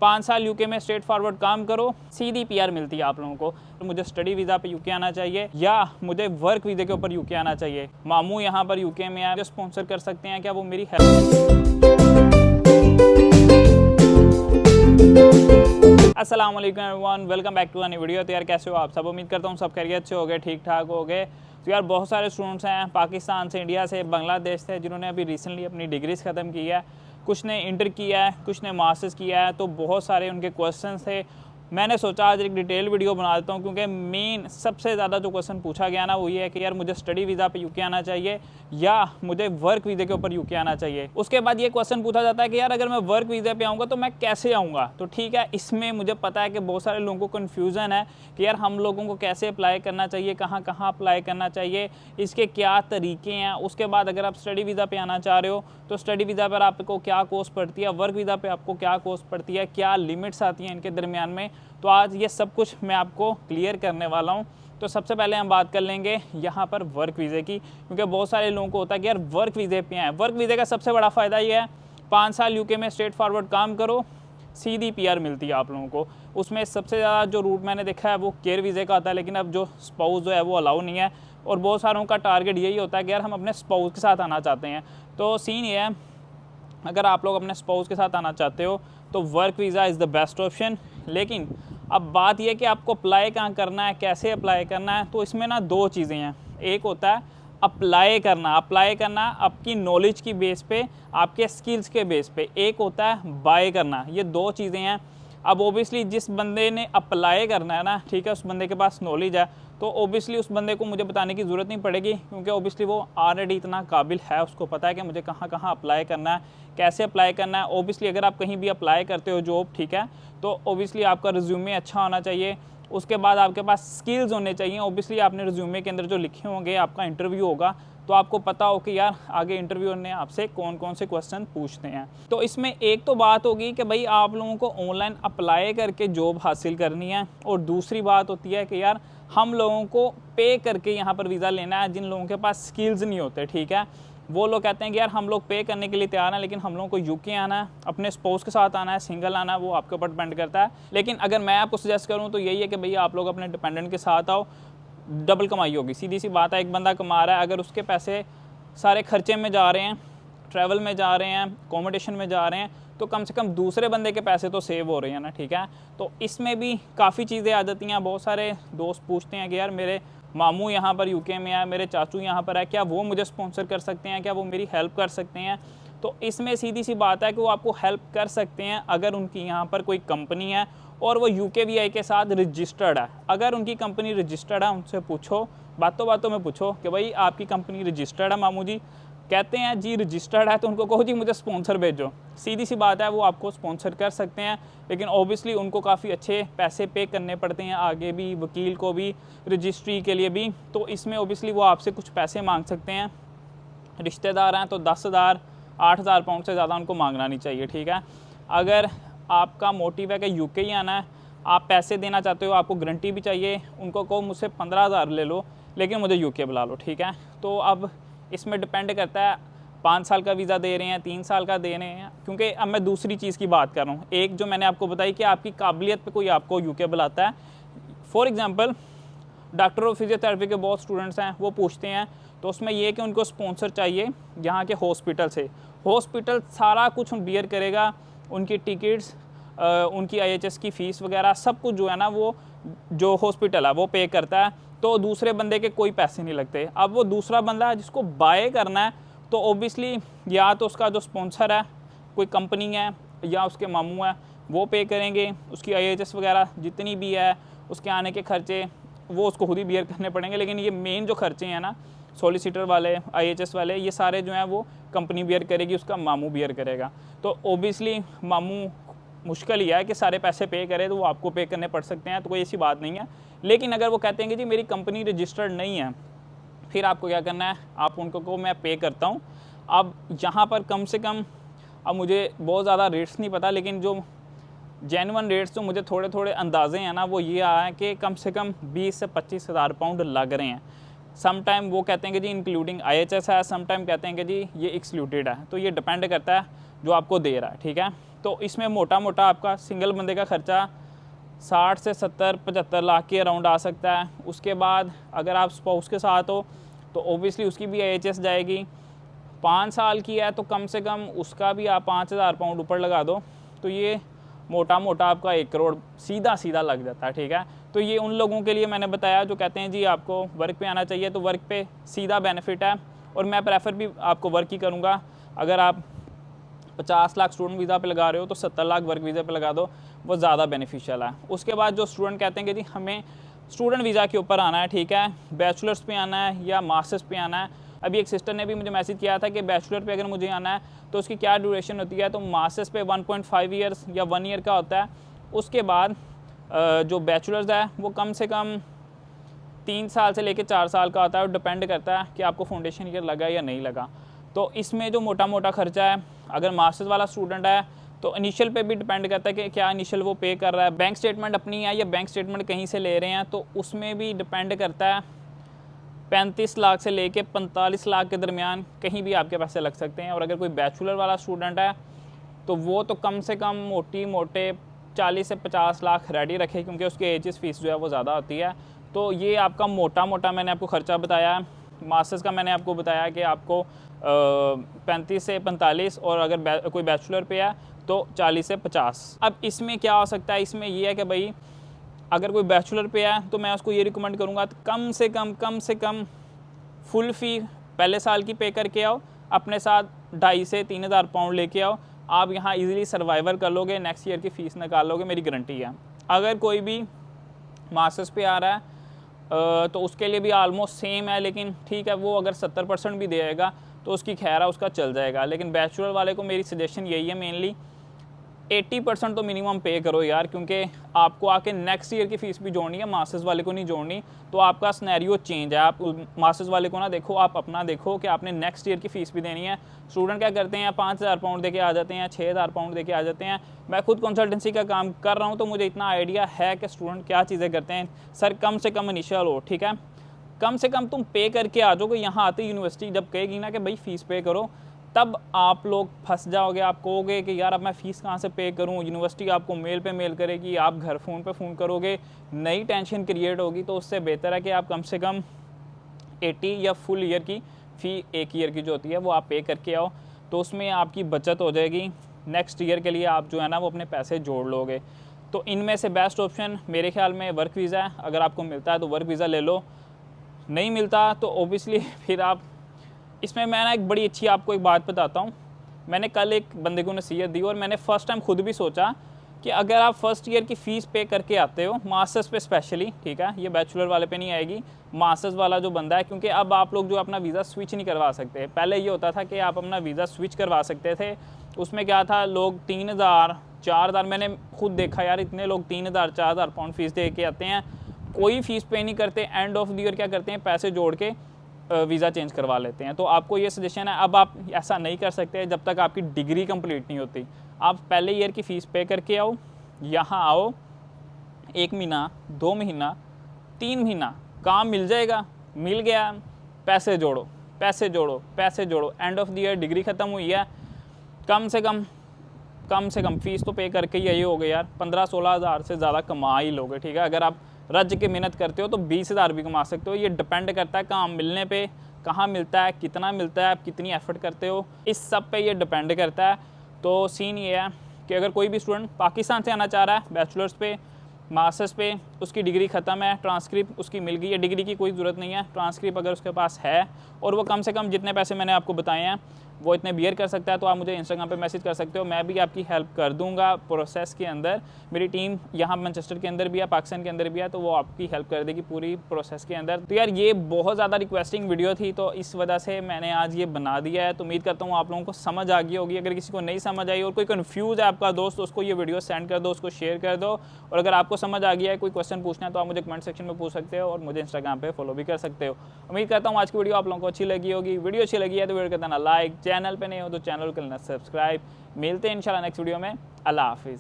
5 साल यूके में straight forward काम करो, सीधी पीआर मिलती है आप लोगों को। तो मुझे स्टडी वीज़ा पे यूके आना चाहिए या मुझे वर्क वीज़े के ऊपर यूके आना चाहिए। मामू यहाँ पर यूके में आए, स्पॉन्सर कर सकते हैं क्या, वो मेरी अस्सलाम वालेकुम everyone, welcome back to a new video. तो यार कैसे हो आप सब? उम्मीद करता हूँ सब खैरियत से हो गए, ठीक ठाक हो गए। तो यार बहुत सारे स्टूडेंट्स हैं पाकिस्तान से, इंडिया से, बांग्लादेश से, जिन्होंने अभी रिसेंटली अपनी डिग्रीज ख़त्म की है। कुछ ने इंटर किया है, कुछ ने मास्टर्स किया है। तो बहुत सारे उनके क्वेश्चंस थे। मैंने सोचा आज एक डिटेल वीडियो बना देता हूँ, क्योंकि मेन सबसे ज़्यादा जो क्वेश्चन पूछा गया ना वो ये है कि यार मुझे स्टडी वीज़ा पे यूके आना चाहिए या मुझे वर्क वीज़े के ऊपर यूके आना चाहिए। उसके बाद ये क्वेश्चन पूछा जाता है कि यार अगर मैं वर्क वीज़े पे आऊँगा तो मैं कैसे आऊँगा। तो ठीक है, इसमें मुझे पता है कि बहुत सारे लोगों को कन्फ्यूज़न है कि यार हम लोगों को कैसे अप्लाई करना चाहिए, कहाँ कहाँ अप्लाई करना चाहिए, इसके क्या तरीके हैं। उसके बाद अगर आप स्टडी वीज़ा पे आना चाह रहे हो तो स्टडी वीज़ा पर आपको क्या कॉस्ट पड़ती है, वर्क वीज़ा पे आपको क्या कॉस्ट पड़ती है, क्या लिमिट्स आती हैं इनके दरमियान में। तो आज ये सब कुछ मैं आपको क्लियर करने वाला हूँ। तो सबसे पहले हम बात कर लेंगे यहाँ पर वर्क वीज़े की, क्योंकि बहुत सारे लोगों को होता है कि यार वर्क वीज़े पे आए। वर्क वीज़े का सबसे बड़ा फ़ायदा ये है, 5 साल यूके में स्ट्रेट फॉरवर्ड काम करो, सीधी पीआर मिलती है आप लोगों को। उसमें सबसे ज़्यादा जो रूट मैंने देखा है वो केयर वीज़े का आता है, लेकिन अब जो स्पाउस जो है वो अलाउ नहीं है। और बहुत सारों का टारगेट यही होता है कि यार हम अपने स्पाउस के साथ आना चाहते हैं। तो सीन ये है, अगर आप लोग अपने स्पाउस के साथ आना चाहते हो तो work visa is the best option. लेकिन अब बात यह कि आपको अप्लाई कहाँ करना है, कैसे अप्लाई करना है। तो इसमें ना दो चीज़ें हैं। एक होता है अप्लाई करना आपकी नॉलेज की बेस पे, आपके स्किल्स के बेस पे। एक होता है बाय करना। ये दो चीज़ें हैं। अब ओबियसली जिस बंदे ने अप्लाई करना है ना, ठीक है, उस बंदे के पास नॉलेज है, तो ओबियसली उस बंदे को मुझे बताने की ज़रूरत नहीं पड़ेगी, क्योंकि ओबियसली वो ऑलरेडी इतना काबिल है, उसको पता है कि मुझे कहाँ कहाँ अप्लाई करना है, कैसे अप्लाई करना है। ओबियसली अगर आप कहीं भी अप्लाई करते हो जॉब, ठीक है, तो ओबियसली आपका रिज्यूमे अच्छा होना चाहिए। उसके बाद आपके पास स्किल्स होने चाहिए। ओबियसली आपने रिज्यूमे के अंदर जो लिखे होंगे, आपका इंटरव्यू होगा तो आपको पता हो कि यार आगे इंटरव्यूअर ने आपसे कौन कौन से क्वेश्चन पूछते हैं। तो इसमें एक तो बात होगी कि भाई आप लोगों को ऑनलाइन अप्लाई करके जॉब हासिल करनी है, और दूसरी बात होती है कि यार हम लोगों को पे करके यहाँ पर वीज़ा लेना है। जिन लोगों के पास स्किल्स नहीं होते, ठीक है, वो लोग कहते हैं कि यार हम लोग पे करने के लिए तैयार हैं, लेकिन हम लोगों को यूके आना है, अपने स्पाउस के साथ आना है, सिंगल आना है, वो आपके ऊपर डिपेंड करता है। लेकिन अगर मैं आपको सजेस्ट करूँ तो यही है कि भैया आप लोग अपने डिपेंडेंट के साथ आओ, डबल कमाई होगी। सीधी सी बात है, एक बंदा कमा रहा है, अगर उसके पैसे सारे खर्चे में जा रहे हैं, ट्रैवल में जा रहे हैं, अकोमोडेशन में जा रहे हैं, तो कम से कम दूसरे बंदे के पैसे तो सेव हो रहे हैं ना, ठीक है। तो इसमें भी काफ़ी चीज़ें आ जाती हैं। बहुत सारे दोस्त पूछते हैं कि यार मेरे मामू यहाँ पर यूके में है, मेरे चाचू यहाँ पर है, क्या वो मुझे स्पॉन्सर कर सकते हैं, क्या वो मेरी हेल्प कर सकते हैं। तो इसमें सीधी सी बात है कि वो आपको हेल्प कर सकते हैं अगर उनकी यहाँ पर कोई कंपनी है और वो UKVI के साथ रजिस्टर्ड है। अगर उनकी कंपनी रजिस्टर्ड है, उनसे पूछो, बातों में पूछो कि भाई आपकी कंपनी रजिस्टर्ड है मामू जी। कहते हैं जी रजिस्टर्ड है, तो उनको कहो जी मुझे स्पॉन्सर भेजो। सीधी सी बात है, वो आपको स्पॉन्सर कर सकते हैं, लेकिन ओबियसली उनको काफ़ी अच्छे पैसे पे करने पड़ते हैं, आगे भी, वकील को भी, रजिस्ट्री के लिए भी। तो इसमें ओबियसली वो आपसे कुछ पैसे मांग सकते हैं। रिश्तेदार हैं तो 10,000 8,000 पाउंड से ज़्यादा उनको मांगना नहीं चाहिए, ठीक है। अगर आपका मोटिव है कि यूके ही आना है, आप पैसे देना चाहते हो, आपको गारंटी भी चाहिए, उनको कहो मुझसे 15,000 ले लो, लेकिन मुझे यूके बुला लो, ठीक है। तो अब इसमें डिपेंड करता है 5 साल का वीज़ा दे रहे हैं, 3 साल का दे रहे हैं। क्योंकि अब मैं दूसरी चीज़ की बात कर रहा हूँ। एक जो मैंने आपको बताई कि आपकी काबिलियत पे कोई आपको यूके बुलाता है। फॉर एग्जांपल डॉक्टर और फिजियोथेरेपी के बहुत स्टूडेंट्स हैं, वो पूछते हैं, तो उसमें ये कि उनको स्पॉन्सर चाहिए यहाँ के हॉस्पिटल से। हॉस्पिटल सारा कुछ बियर करेगा, उनकी टिकट्स, उनकी IHS की फ़ीस वगैरह सब कुछ जो है ना वो जो हॉस्पिटल है वो पे करता है। तो दूसरे बंदे के कोई पैसे नहीं लगते। अब वो दूसरा बंदा जिसको बाय करना है, तो ओबियसली या तो उसका जो स्पॉन्सर है कोई कंपनी है या उसके मामू है, वो पे करेंगे। उसकी IHS वगैरह जितनी भी है, उसके आने के खर्चे वो उसको खुद ही बियर करने पड़ेंगे। लेकिन ये मेन जो खर्चे हैं ना, सॉलिसिटर वाले, IHS वाले, ये सारे जो हैं वो कंपनी बियर करेगी, उसका मामू बियर करेगा। तो ओबियसली मामू मुश्किल ही है कि सारे पैसे पे करे, तो वो आपको पे करने पड़ सकते हैं, तो कोई ऐसी बात नहीं है। लेकिन अगर वो कहते हैं कि जी मेरी कंपनी रजिस्टर्ड नहीं है, फिर आपको क्या करना है, आप उनको को मैं पे करता हूँ। अब यहाँ पर कम से कम, अब मुझे बहुत ज़्यादा रेट्स नहीं पता, लेकिन जो जेन्युइन रेट्स जो मुझे थोड़े थोड़े अंदाजे हैं ना, वो ये आया है कि कम से कम 20 से 25,000 पाउंड लग रहे हैं। सम टाइम वो कहते हैं कि जी इंक्लूडिंग IHS है, सम टाइम कहते हैं कि जी ये एक्सक्लूडेड है। तो ये डिपेंड करता है जो आपको दे रहा है, ठीक है। तो इसमें मोटा मोटा आपका सिंगल बंदे का खर्चा 60 से 70-75 लाख के अराउंड आ सकता है। उसके बाद अगर आप स्पाउस के साथ हो तो ओबियसली उसकी भी IHS जाएगी। 5 साल की है तो कम से कम उसका भी आप 5,000 पाउंड ऊपर लगा दो, तो ये मोटा मोटा आपका 1 करोड़ सीधा सीधा लग जाता है, ठीक है। तो ये उन लोगों के लिए मैंने बताया जो कहते हैं जी आपको वर्क पे आना चाहिए, तो वर्क पे सीधा बेनिफिट है। और मैं प्रेफर भी आपको वर्क ही करूँगा। अगर आप 50 लाख स्टूडेंट वीज़ा पे लगा रहे हो तो 70 लाख वर्क वीज़ा पे लगा दो, वो ज़्यादा बेनिफिशियल है। उसके बाद जो स्टूडेंट कहते हैं कि जी हमें स्टूडेंट वीज़ा के ऊपर आना है, ठीक है, बैचलर्स पे आना है या मास्टर्स पे आना है। अभी एक सिस्टर ने भी मुझे मैसेज किया था कि बैचलर पे अगर मुझे आना है तो उसकी क्या ड्यूरेशन होती है, तो मास्टर्स पे 1.5 ईयर्स या 1 ईयर का होता है। उसके बाद जो बैचलर्स है वो कम से कम 3 साल से लेकर 4 साल का होता है, और डिपेंड करता है कि आपको फाउंडेशन ईयर लगा या नहीं लगा। तो इसमें जो मोटा मोटा खर्चा है, अगर मास्टर्स वाला स्टूडेंट है तो इनिशियल पे भी डिपेंड करता है कि क्या इनिशियल वो पे कर रहा है, बैंक स्टेटमेंट अपनी है या बैंक स्टेटमेंट कहीं से ले रहे हैं, तो उसमें भी डिपेंड करता है। 35 लाख से लेके 45 लाख के दरमियान कहीं भी आपके पैसे लग सकते हैं। और अगर कोई बैचलर वाला स्टूडेंट है तो वो तो कम से कम मोटे 40 से 50 लाख रेडी रखे, क्योंकि उसकी एचएस फीस जो है वो ज़्यादा होती है। तो ये आपका मोटा मोटा मैंने आपको ख़र्चा बताया है। मास्टर्स का मैंने आपको बताया कि आपको 35 से 45, और अगर कोई बैचलर पे है तो 40 से 50। अब इसमें क्या हो सकता है, इसमें ये है कि भाई अगर कोई बैचलर पे है तो मैं उसको ये रिकमेंड करूँगा तो कम से कम फुल फ़ी पहले साल की पे करके आओ, अपने साथ 2,500 से 3,000 पाउंड लेके आओ। आप यहाँ इजीली सर्वाइवर कर लोगे, नेक्स्ट ईयर की फ़ीस निकाल लोगे, मेरी गारंटी है। अगर कोई भी मास्टर्स पे आ रहा है तो उसके लिए भी आलमोस्ट सेम है, लेकिन ठीक है वो अगर 70% भी देगा तो उसकी खैर है, उसका चल जाएगा। लेकिन बैचलर वाले को मेरी सजेशन यही है, मेनली 80% तो मिनिमम पे करो यार, क्योंकि आपको आके नेक्स्ट ईयर की फ़ीस भी जोड़नी है, मास्टर्स वाले को नहीं जोड़नी। तो आपका स्नैरियो चेंज है। आप मास्टर्स वाले को ना देखो, आप अपना देखो कि आपने नेक्स्ट ईयर की फ़ीस भी देनी है। स्टूडेंट क्या करते हैं, 5,000 पाउंड दे के आ जाते हैं, 6,000 पाउंड दे के आ जाते हैं। मैं खुद कंसल्टेंसी का काम कर रहा हूँ तो मुझे इतना आइडिया है कि स्टूडेंट क्या चीज़ें करते हैं। सर कम से कम इनिशियल हो, ठीक है, कम से कम तुम पे करके आ जाओगे। यहाँ आते यूनिवर्सिटी जब कहेगी ना कि भाई फ़ीस पे करो, तब आप लोग फंस जाओगे। आप कहोगे कि यार अब मैं फ़ीस कहाँ से पे करूँ, यूनिवर्सिटी आपको मेल पे मेल करेगी, आप घर फ़ोन पे फ़ोन करोगे, नई टेंशन क्रिएट होगी। तो उससे बेहतर है कि आप कम से कम 80 या फुल ईयर की फ़ी, 1 ईयर की जो होती है वो आप पे करके आओ, तो उसमें आपकी बचत हो जाएगी। नेक्स्ट ईयर के लिए आप जो है ना वो अपने पैसे जोड़ लोगे। तो इनमें से बेस्ट ऑप्शन मेरे ख्याल में वर्क वीज़ा है। अगर आपको मिलता है तो वर्क वीज़ा ले लो, नहीं मिलता तो ओबियसली फिर आप इसमें मैं ना एक बड़ी अच्छी आपको एक बात बताता हूँ। मैंने कल एक बंदे को नसीहत दी और मैंने फ़र्स्ट टाइम खुद भी सोचा कि अगर आप फर्स्ट ईयर की फ़ीस पे करके आते हो, मास्टर्स पे स्पेशली, ठीक है, ये बैचलर वाले पे नहीं आएगी, मास्टर्स वाला जो बंदा है, क्योंकि अब आप लोग जो अपना वीज़ा स्विच नहीं करवा सकते। पहले ये होता था कि आप अपना वीज़ा स्विच करवा सकते थे। उसमें क्या था, लोग 3,000 4,000, मैंने खुद देखा यार, इतने लोग 3,000 4,000 पाउंड फ़ीस दे के आते हैं, कोई फ़ीस पे नहीं करते। एंड ऑफ द ईयर क्या करते हैं, पैसे जोड़ के वीज़ा चेंज करवा लेते हैं। तो आपको ये सजेशन है, अब आप ऐसा नहीं कर सकते जब तक आपकी डिग्री कंप्लीट नहीं होती। आप पहले ईयर की फ़ीस पे करके आओ, यहाँ आओ, 1 महीना 2 महीना 3 महीना काम मिल जाएगा, मिल गया, पैसे जोड़ो पैसे जोड़ो पैसे जोड़ो। End of the year degree ख़त्म हुई है, कम से कम फ़ीस तो पे करके यही हो गया यार, 15-16 हज़ार से ज़्यादा कमा ही लोगे, ठीक है। अगर आप रज के मेहनत करते हो तो 20,000 भी कमा सकते हो। ये डिपेंड करता है काम मिलने पे, कहाँ मिलता है, कितना मिलता है, आप कितनी एफर्ट करते हो, इस सब पे ये डिपेंड करता है। तो सीन ये है कि अगर कोई भी स्टूडेंट पाकिस्तान से आना चाह रहा है बैचलर्स पे, मास्टर्स पे, उसकी डिग्री ख़त्म है, ट्रांसक्रिप्ट उसकी मिल गई है, डिग्री की कोई ज़रूरत नहीं है, ट्रांसक्रिप्ट अगर उसके पास है और वो कम से कम जितने पैसे मैंने आपको बताए हैं वो इतने बियर कर सकता है, तो आप मुझे इंस्टाग्राम पे मैसेज कर सकते हो, मैं भी आपकी हेल्प कर दूंगा प्रोसेस के अंदर। मेरी टीम यहाँ मैनचेस्टर के अंदर भी है, पाकिस्तान के अंदर भी है, तो वो आपकी हेल्प कर देगी पूरी प्रोसेस के अंदर। तो यार ये बहुत ज़्यादा रिक्वेस्टिंग वीडियो थी, तो इस वजह से मैंने आज ये बना दिया है। तो उम्मीद करता हूँ आप लोगों को समझ आ गई होगी। अगर किसी को नहीं समझ आई और कोई कन्फ्यूज़ है आपका दोस्त, तो उसको ये वीडियो सेंड कर दो, उसको शेयर कर दो। और अगर आपको समझ आ गया है, कोई क्वेश्चन पूछना है, तो आप मुझे कमेंट सेक्शन में पूछ सकते हो और मुझे इंस्टाग्राम पे फॉलो भी कर सकते हो। उम्मीद करता हूँ आज की वीडियो आप लोगों को अच्छी लगी होगी। वीडियो अच्छी लगी है तो वीडियो को देना लाइक, चैनल पे नहीं हो तो चैनल को लेना सब्सक्राइब। मिलते हैं इंशाल्लाह नेक्स्ट वीडियो में। अल्लाह हाफिज़।